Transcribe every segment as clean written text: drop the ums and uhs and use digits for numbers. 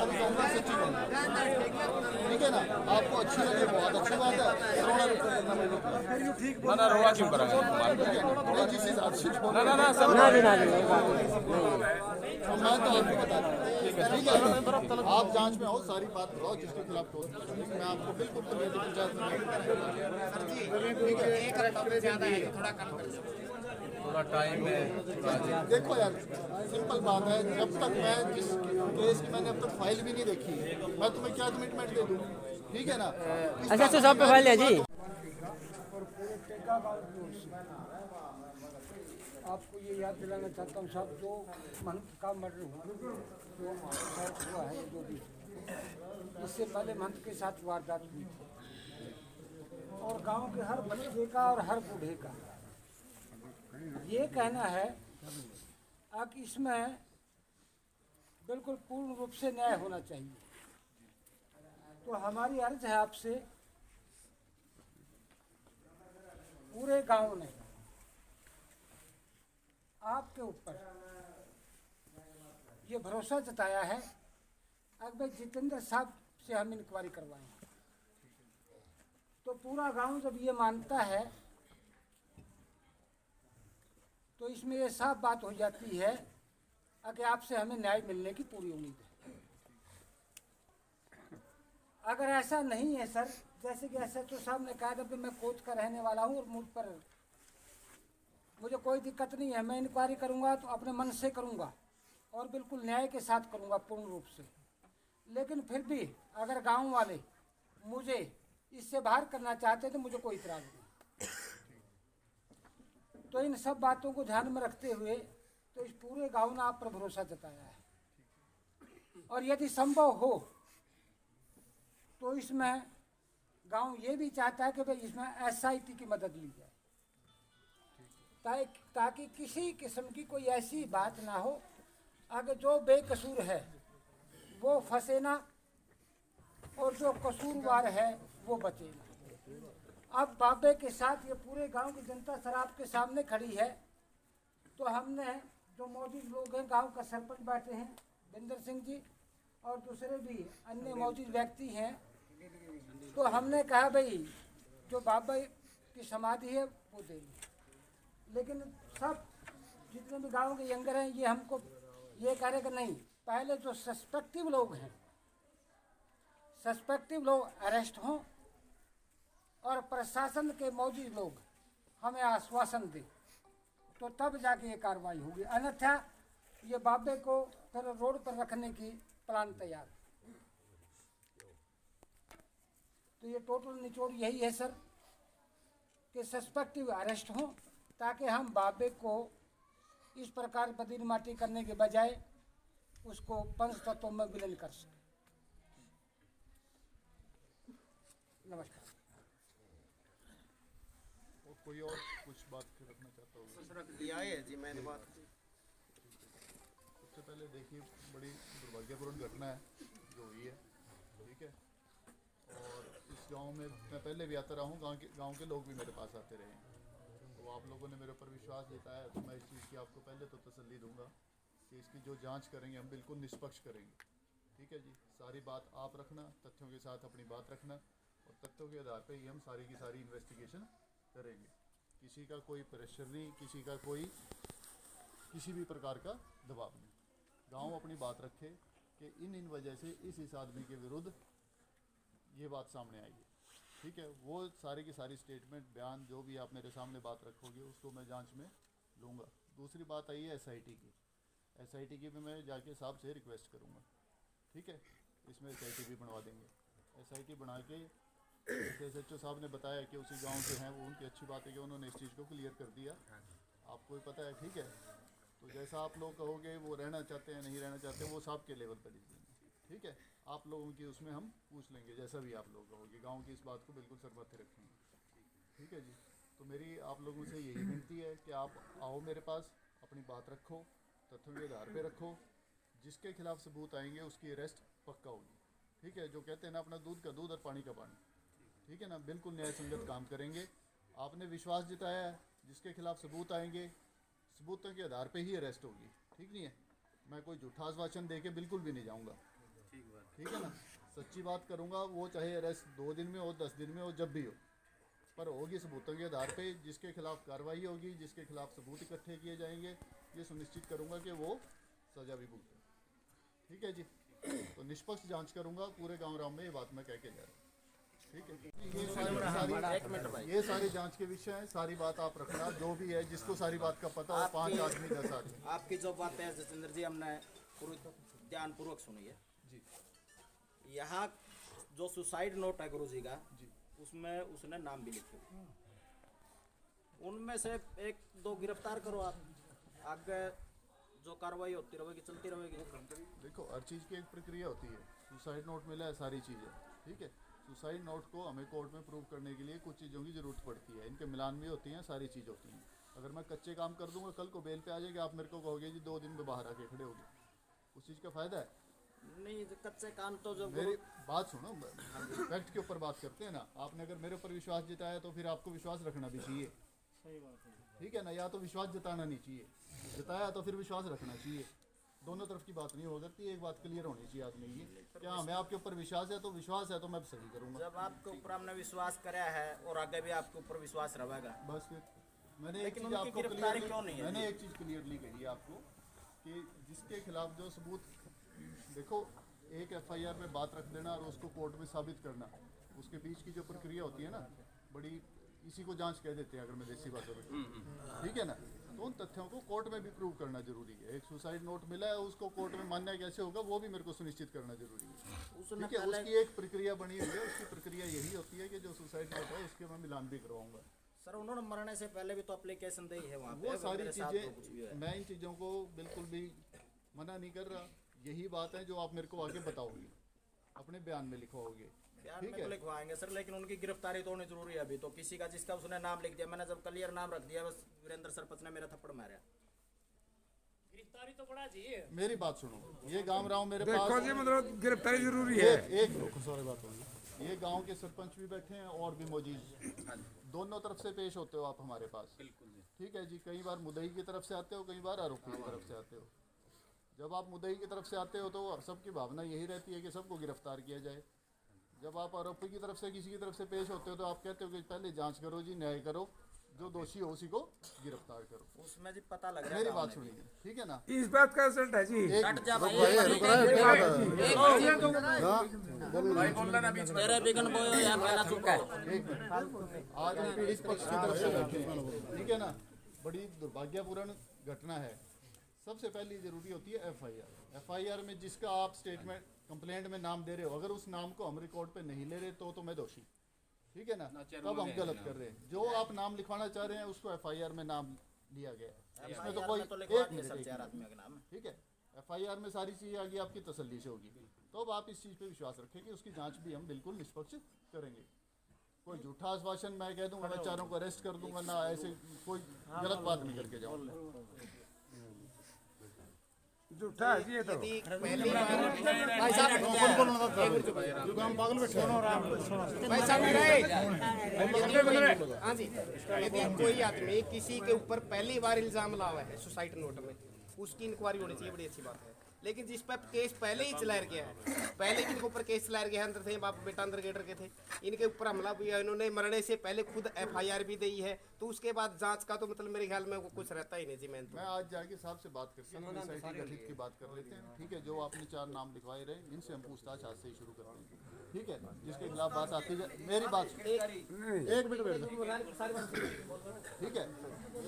कभी कहूँगा सच्ची कहूँगा, ठीक है ना। आपको अच्छी लगे बहुत अच्छी बात है, करोड़ों रुपये देना मेरे को ना ना रोड़ा क्यों करेंगे नहीं, जिस हिसाब से छोड़ ना ना ना सब ना जी ना जी तो मैं तो आपको बता दूँ, ठीक है। आप जांच में आओ, सारी बात बताओ जिसके खिलाफ ठोस मैं आपको बिल्कुल पंचायत थोड़ा टाइम है। देखो यार, सिंपल बात है, जब तक मैं जिस केस की मैंने अब तक फाइल भी नहीं देखी, मैं तुम्हें क्या कमिटमेंट दे दूँ, ठीक है ना। अच्छा तो सब पे फाइल है जी। आपको ये याद दिलाना चाहता हूँ साहब, जो महंत का मर्डर हुआ है, जो भी इससे पहले महंत के साथ वारदात हुई थी, और गांव के हर बच्चे का और हर बूढ़े का ये कहना है कि इसमें बिल्कुल पूर्ण रूप से न्याय होना चाहिए। तो हमारी अर्ज है आपसे, पूरे गांव ने आपके ऊपर ये भरोसा जताया है अब भाई जितेंद्र साहब से हम इंक्वायरी करवाएंगे। तो पूरा गांव जब ये मानता है तो इसमें ये साफ बात हो जाती है कि आपसे हमें न्याय मिलने की पूरी उम्मीद है। अगर ऐसा नहीं है सर, जैसे कि एसएचओ साहब ने कहा था कि मैं कोच का रहने वाला हूँ और मुझ पर मुझे कोई दिक्कत नहीं है, मैं इंक्वायरी करूँगा तो अपने मन से करूँगा और बिल्कुल न्याय के साथ करूँगा पूर्ण रूप से। लेकिन फिर भी अगर गांव वाले मुझे इससे बाहर करना चाहते तो मुझे कोई इतराज़ नहीं। तो इन सब बातों को ध्यान में रखते हुए तो इस पूरे गांव ने आप पर भरोसा जताया है, और यदि संभव हो तो इसमें गांव ये भी चाहता है कि भाई इसमें एसआईटी की मदद ली जाए, ताकि किसी किस्म की कोई ऐसी बात ना हो अगर जो बेकसूर है वो फंसे ना और जो कसूरवार है वो बचे ना। अब बाबे के साथ ये पूरे गांव की जनता सर आपके सामने खड़ी है, तो हमने जो मौजूद लोग हैं, गांव का सरपंच बैठे हैं बिंदर सिंह जी और दूसरे भी अन्य मौजूद व्यक्ति हैं, तो हमने कहा भाई जो बाबा की समाधि है वो देंगे। लेकिन सब जितने भी गांव के यंगर हैं ये हमको ये कह रहे कि नहीं, पहले जो सस्पेक्टिव लोग हैं, सस्पेक्टिव लोग अरेस्ट हों और प्रशासन के मौजूद लोग हमें आश्वासन दें, तो तब जाके ये कार्रवाई होगी। अन्यथा ये बाबे को फिर रोड पर रखने की प्लान तैयार। तो ये टोटल निचोड़ यही है सर कि सस्पेक्टिव अरेस्ट हों, ताकि हम बाबे को इस प्रकार बदीन माटी करने के बजाय उसको पंच तत्वों में विलीन कर सके। नमस्कार। और कोई और कुछ बात रखना चाहता हूँ? जी मैंने बात सबसे पहले देखिए, बड़ी दुर्भाग्यपूर्ण घटना है जो हुई है, ठीक है। और इस गांव में मैं पहले भी आता रहा हूँ, गांव के लोग भी मेरे पास आते रहे हैं, तो आप लोगों ने मेरे ऊपर विश्वास जताया, तो मैं इस चीज़ की आपको पहले तो तसल्ली दूंगा कि इसकी जो जांच करेंगे हम बिल्कुल निष्पक्ष करेंगे, ठीक है जी। सारी बात आप रखना, तथ्यों के साथ अपनी बात रखना, और तथ्यों के आधार पर ही हम सारी की सारी इन्वेस्टिगेशन करेंगे। किसी का कोई प्रेशर नहीं, किसी का कोई किसी भी प्रकार का दबाव नहीं। गांव अपनी बात रखे कि इन वजह से इस आदमी के विरुद्ध ये बात सामने आई है, ठीक है। वो सारी की सारी स्टेटमेंट बयान जो भी आप मेरे सामने बात रखोगे उसको मैं जांच में लूँगा। दूसरी बात आई है एसआईटी की। एसआईटी की भी मैं जाके साहब से रिक्वेस्ट करूँगा, ठीक है। इसमें एसआईटी भी बनवा देंगे। एसआईटी बना के एसएचओ साहब ने बताया कि उसी गांव से हैं वो, उनकी अच्छी बात है कि उन्होंने इस चीज़ को क्लियर कर दिया, आपको भी पता है, ठीक है। तो जैसा आप लोग कहोगे वो रहना चाहते हैं नहीं रहना चाहते वो साहब के लेवल पर लिख देंगे, ठीक है। आप लोगों की उसमें हम पूछ लेंगे, जैसा भी आप लोग कहोगे। गांव की इस बात को बिल्कुल सरबत रखेंगे, ठीक है जी। तो मेरी आप लोगों से यही विनती है कि आप आओ मेरे पास, अपनी बात रखो, तथ्यों के आधार पे रखो, जिसके खिलाफ सबूत आएंगे उसकी अरेस्ट पक्का होगी, ठीक है। जो कहते हैं ना, अपना दूध का दूध और पानी का पानी, ठीक है ना, बिल्कुल न्याय संगत काम करेंगे। आपने विश्वास जताया है, जिसके खिलाफ सबूत आएंगे सबूतों के आधार पे ही अरेस्ट होगी, ठीक नहीं है। मैं कोई झूठा आश्वासन दे के बिल्कुल भी नहीं जाऊँगा, ठीक है ना। सच्ची बात करूँगा, वो चाहे अरेस्ट 2 दिन में हो, 10 दिन में हो, जब भी हो, पर होगी सबूतों के आधार पे। जिसके खिलाफ कार्रवाई होगी, जिसके खिलाफ सबूत इकट्ठे किए जाएंगे, ये सुनिश्चित करूँगा कि वो सजा भी भुगते। ठीक है जी। तो निष्पक्ष जांच करूँगा पूरे गाँव राम में, ये बात मैं कह के जा रहा हूँ। ठीक है, ये सारी जांच के विषय हैं। सारी बात आप रखना, जो भी है जिसको सारी बात का पता हो, 5 आदमी 10 आदमी। आपकी जो बात है जतेंद्र जी, हमने पूरी ध्यान पूर्वक सुनी है जी यहाँ जो सुसाइड नोट है गुरु जी का, जी उसमें उसने नाम भी लिखे, उनमें से 1-2 गिरफ्तार करो आप, आगे जो कार्रवाई होती रहेगी चलती रहेगी। देखो, हर चीज़ की एक प्रक्रिया होती है। सुसाइड नोट मिला है, सारी चीज़ें ठीक है। सुसाइड नोट को हमें कोर्ट में प्रूव करने के लिए कुछ चीज़ों की ज़रूरत पड़ती है, इनके मिलान भी होती हैं, सारी चीज़ होती हैं। अगर मैं कच्चे काम कर दूंगा, कल को बेल पे आ जाएगा, आप मेरे को कहोगे जी 2 दिन में बाहर आके खड़े होगे, उस चीज़ का फ़ायदा है? नहीं, जो कच्चे काम तो जो मेरी बात सुनो, फैक्ट के ऊपर बात करते हैं ना। आपने अगर मेरे ऊपर विश्वास जताया तो फिर आपको विश्वास रखना भी चाहिए। सही बात है। ठीक है ना, या तो विश्वास जताना नहीं चाहिए, जताया तो फिर विश्वास रखना चाहिए। दोनों तरफ की बात नहीं हो सकती, एक बात क्लियर होनी चाहिए आदमी की, क्या हमें आपके ऊपर विश्वास है तो विश्वास है तो मैं सही करूँगा। जब आपके ऊपर हमने विश्वास कराया है और आगे भी आपके ऊपर विश्वास रहेगा। बस फिर मैंने एक लेकिन चीज़ उनकी आपको गिरफ्तारी क्लियरली, क्यों नहीं है? मैंने एक चीज़ क्लियरली कही है आपको कि जिसके खिलाफ जो सबूत, देखो एक एफआईआर में बात रख देना और उसको कोर्ट में साबित करना, उसके बीच की जो प्रक्रिया होती है ना, बड़ी, इसी को जांच कह देते हैं अगर मैं देसी भाषा में, ठीक है ना। तो उन तथ्यों को कोर्ट में भी प्रूव करना जरूरी है। एक सुसाइड नोट मिला है, उसको कोर्ट में मान्य कैसे होगा वो भी मेरे को सुनिश्चित करना जरूरी है। उसने ठीक है, पहले उसकी एक प्रक्रिया बनी हुई है, उसकी प्रक्रिया यही होती है कि जो सुसाइड नोट है उसके मैं मिलान भी करवाऊंगा। सर, उन्होंने मरने से पहले भी तो एप्लीकेशन दी है वहाँ पे, वो सारी मेरे साथ तो कुछ भी चीज़ें, है। मैं इन चीज़ों को बिल्कुल भी मना नहीं कर रहा। यही बात है जो आप मेरे को आगे बताओगे, अपने बयान में लिखवाओगे, बयान ठीक में तो है। लिखवाएंगे सर, लेकिन उनकी गिरफ्तारी तो होनी जरूरी है अभी तो। किसी का जिसका उसने नाम लिख दिया, मैंने जब क्लियर नाम रख दिया, बस वीरेंद्र सरपंच ने मेरा थप्पड़ मारा। गिरफ्तारी तो बड़ा जी है। मेरी बात सुनो, ये गांव राव मेरे देखो पास जी, मतलब गिरफ्तारी जरूरी है। एक सारी बात होगी। ये गांव के सरपंच भी बैठे हैं और भी मौजूद, दोनों तरफ से पेश होते हो आप हमारे पास। ठीक है जी, कई बार मुद्दई की तरफ से आते हो, कई बार आरोपी की तरफ से आते हो। जब आप मुद्दई की तरफ से आते हो तो सबकी भावना यही रहती है कि सबको गिरफ्तार किया जाए। जब आप आरोपी की तरफ से किसी की तरफ से पेश होते हो तो आप कहते हो कि पहले जांच करो जी, न्याय करो, जो दोषी हो उसी को गिरफ्तार करो। उसमें जी पता लग रहा है। मेरी बात सुनिए, ठीक है ना। इस बात का रिजल्ट है जी। हट जा भाई, तेरे बिगन बोयो यार, पहला चुप है। एक मिनट, आज हम पीड़ित पक्ष की तरफ से बैठे हैं, ठीक है ना। बड़ी दुर्भाग्यपूर्ण घटना है। सबसे पहली जरूरी होती है एफआईआर। एफआईआर में जिसका आप स्टेटमेंट कंप्लेंट में नाम दे रहे हो, अगर उस नाम को हम रिकॉर्ड पे नहीं ले रहे तो मैं दोषी, ठीक है ना, तब हम गलत कर रहे हैं। जो आप नाम लिखवाना चाह रहे हैं उसको एफआईआर में नाम लिया गया है, इसमें तो कोई तो लिखवा एक दिए मिनट, सर एक 4 मिनट, आदमियों के नाम। ठीक है। एफआईआर में सारी चीज़ें आगे आपकी तसल्ली से होगी, तो अब आप इस चीज़ पे विश्वास रखें कि उसकी जांच भी हम बिल्कुल निष्पक्ष करेंगे। कोई झूठा आश्वासन मैं कह दूंगा मैं चारों को अरेस्ट कर दूंगा ना, ऐसे कोई गलत बात नहीं करके जाऊंगा। झूठा है जी ये तो। हाँ जी, यदि कोई आदमी किसी के ऊपर पहली बार इल्जाम लावा है सुसाइड नोट में, उसकी इंक्वायरी होनी चाहिए, बड़ी अच्छी बात है। लेकिन जिस पर केस पहले ही चलाया गया है, पहले इनके ऊपर केस चलाया गया है, अंदर थे बाप बेटा अंदर गेटर के थे, इनके ऊपर हमला भी है, इन्होंने मरने से पहले खुद एफआईआर भी दी है, तो उसके बाद जांच का तो मतलब मेरे ख्याल में वो कुछ रहता ही नहीं जी। मैं मैं आज जाके साहब से बात करके सोसाइटी गठित की बात कर लेते हैं, ठीक है। जो आपने 4 नाम लिखवाए रहे, इनसे हम पूछताछ आज से ही शुरू करते हैं, ठीक है। जिसके खिलाफ बात आती है, मेरी बात एक मिनट बैठ जाओ, ठीक है।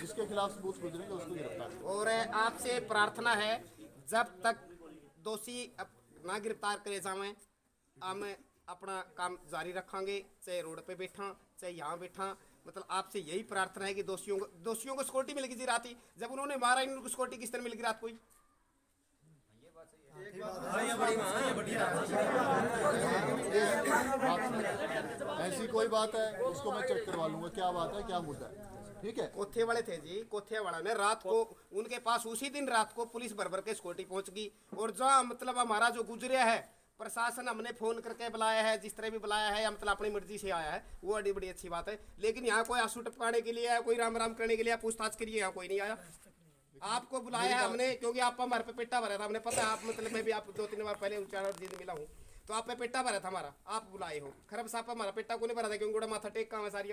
जिसके खिलाफ सबूत गुजरेंगे उसको गिरफ्तार। और आपसे प्रार्थना है, जब तक दोषी ना गिरफ्तार करे जावे, हम अपना काम जारी रखेंगे, चाहे रोड पे बैठा चाहे यहाँ बैठा। मतलब आपसे यही प्रार्थना है कि दोषियों को सिक्योरिटी मिलेगी जी। रात ही जब उन्होंने मारा, इनको सिक्योरिटी किस तरह मिलेगी रात को? ऐसी कोई बात है उसको मैं चेक करवा लूंगा, क्या बात है, क्या मुद्दा है, ठीक है। कोथे वाले थे जी, कोथे वाला ने रात को उनके पास उसी दिन रात को पुलिस भर के सिक्योरिटी पहुंच गई। और जहाँ मतलब हमारा जो गुजरिया है, प्रशासन हमने फोन करके बुलाया है, जिस तरह भी बुलाया है, या मतलब अपनी मर्जी से आया है, वो बड़ी अच्छी बात है। लेकिन यहाँ कोई आंसू टपकाने के लिए, कोई राम राम करने के लिए, पूछताछ के लिए यहाँ कोई नहीं आया। आपको बुलाया है हमने क्योंकि आप हमारे पे पेटा भरा था, हमने पता है आप मतलब मैं भी आप 2-3 बार पहले 4 दिन मिला हूँ। तो आप पे पेटा भरा था हमारा, आप बुलाए हो। खरब साहब हमारा पेटा को नहीं भरा था क्योंकि गोड़ा माथा टेक काम है सारी।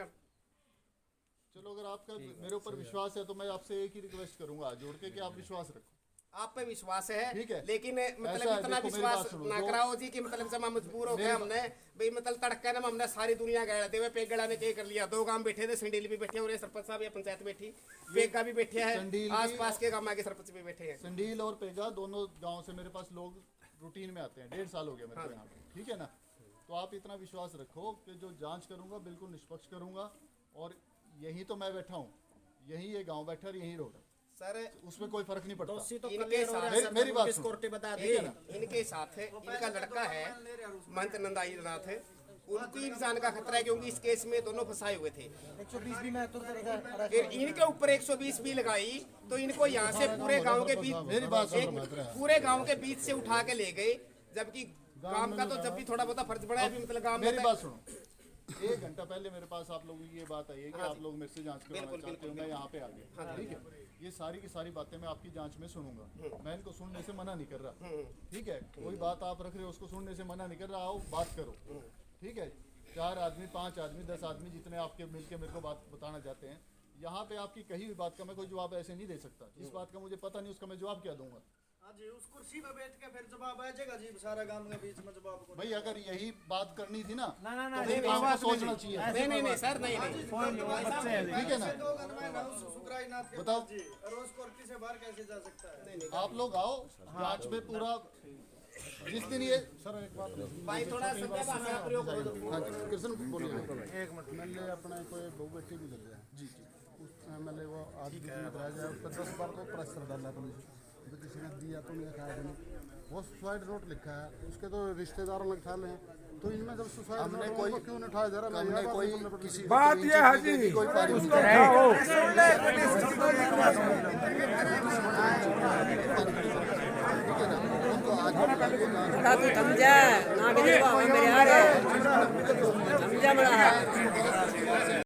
चलो अगर आपका मेरे ऊपर विश्वास है तो मैं आपसे एक ही रिक्वेस्ट करूंगा जोड़ के कि आप विश्वास रखो। आप पे विश्वास है, ठीक है। लेकिन मतलब ऐसा है, इतना देखो मेरी विश्वास बात सुनो, ना जो- कराओ जी कि मतलब जब हम मजबूर हो गए हमने भाई मतलब तड़का ना हमने सारी दुनिया गए हुए पेगड़ा ने क्या कर लिया। 2 गांव बैठे थे, सिंडील भी बैठे और ये सरपंच साहब या पंचायत बैठी, पेगा भी बैठे संडील हैं, भी- आस पास के गांव के सरपंच भी बैठे हैं। संडील और पेगा दोनों गांव से मेरे पास लोग रूटीन में आते हैं, 1.5 साल हो गया मेरे को यहाँ पे, ठीक है ना। तो आप इतना विश्वास रखो कि जो जांच करूंगा बिल्कुल निष्पक्ष करूंगा। और यहीं तो मैं बैठा हूँ, यहीं ये गांव बैठा और यहीं रोड है, सर उसमें कोई फर्क नहीं पड़ता। दोषी तो इनके क्लियर हो रहा है, साथ- सर, मेरी बात किस सुनो। कोर्ट बता ठीक दी है ना, इनके साथ है इनका लड़का है महंत नंदाई नाथ है, उनको भी जान का खतरा है क्योंकि इस केस में दोनों फंसाए हुए थे। 120 भी मैं फिर इनके ऊपर 120 भी लगाई तो इनको यहाँ से पूरे गांव के बीच मेरी बात सुनो। पूरे गांव के बीच से उठा के ले गए, जबकि गांव का तो जब भी थोड़ा बहुत फर्ज पड़ा है अभी मतलब गांव में मेरी बात सुनो, 1 घंटा पहले मेरे पास आप लोगों की ये बात आई है कि आप लोग मेरे से जांच करवाना चाहते हो, मैं यहाँ पे आ गया, ठीक है। ये सारी की सारी बातें मैं आपकी जांच में सुनूंगा, मैं इनको सुनने से मना नहीं कर रहा, ठीक है। कोई बात आप रख रहे हो उसको सुनने से मना नहीं कर रहा, आओ बात करो, ठीक है। 4 आदमी 5 आदमी 10 आदमी जितने आपके मिलके मेरे को बात बताना चाहते हैं, यहाँ पे आपकी कही हुई बात का मैं कोई जवाब ऐसे नहीं दे सकता। जिस बात का मुझे पता नहीं उसका मैं जवाब क्या दूंगा। जी उस कुर्सी पे बैठ के फिर जवाब आ जाएगा जी, सारा गांव के बीच में जवाब को। भाई अगर यही बात करनी थी ना ना तो फिर काम को सोचना चाहिए, नहीं सर नहीं ठीक है ना। बताओ रोज कोर्टी से बाहर कैसे जा सकता है? आप लोग आओ जांच में पूरा जिस दिन ये सर एक बात भाई थोड़ा सत्य भाषा प्रयोग करो तो। हाँ जी कृष्ण बोलिए। एक मिनट मैंने अपना कोई बहू बेटी गुजर गया जी उस मैंने वो आदमी बताया जाए उस पर 10 बार को प्रेशर डाला पुलिस तो किसी ने दिया तो नहीं खाया नहीं। वो सुसाइड नोट लिखा है, उसके तो रिश्तेदारों ने खा लें, तो इनमें जब सुसाइड हमने नोट कोई- उनको क्यों नहीं उठाया जा रहा? हमने कोई किसी को बात कोई ये है इंटरव्यू जी, देने की कोई पारी नहीं उसको है। उठाओ। ठीक है ना, उनको आज बड़ा तू समझा ना कि मेरे आ रहे समझा बड़ा है